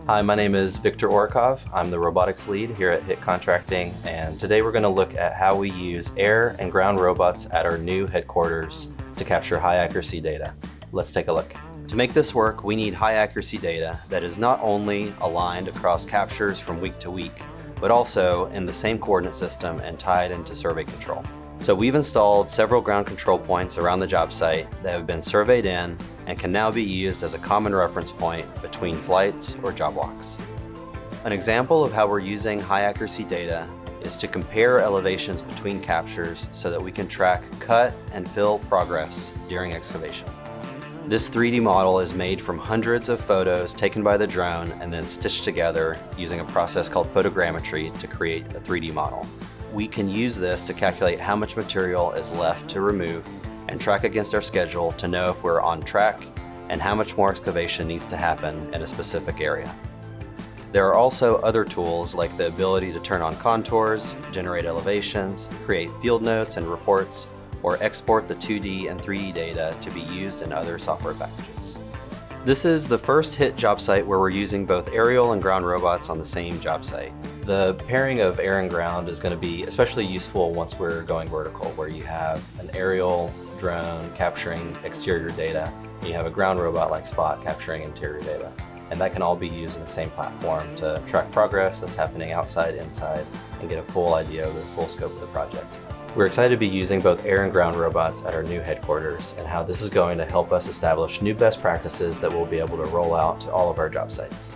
Hi, my name is Viktor Orekhov. I'm the robotics lead here at HITT Contracting, and today we're going to look at how we use air and ground robots at our new headquarters to capture high accuracy data. Let's take a look. To make this work, we need high accuracy data that is not only aligned across captures from week to week, but also in the same coordinate system and tied into survey control. So we've installed several ground control points around the job site that have been surveyed in and can now be used as a common reference point between flights or job walks. An example of how we're using high accuracy data is to compare elevations between captures so that we can track cut and fill progress during excavation. This 3D model is made from hundreds of photos taken by the drone and then stitched together using a process called photogrammetry to create a 3D model. We can use this to calculate how much material is left to remove and track against our schedule to know if we're on track and how much more excavation needs to happen in a specific area. There are also other tools like the ability to turn on contours, generate elevations, create field notes and reports, or export the 2D and 3D data to be used in other software packages. This is the first HITT job site where we're using both aerial and ground robots on the same job site. The pairing of air and ground is going to be especially useful once we're going vertical, where you have an aerial drone capturing exterior data, and you have a ground robot like Spot capturing interior data. And that can all be used in the same platform to track progress that's happening outside, inside, and get a full idea of the full scope of the project. We're excited to be using both air and ground robots at our new headquarters and how this is going to help us establish new best practices that we'll be able to roll out to all of our job sites.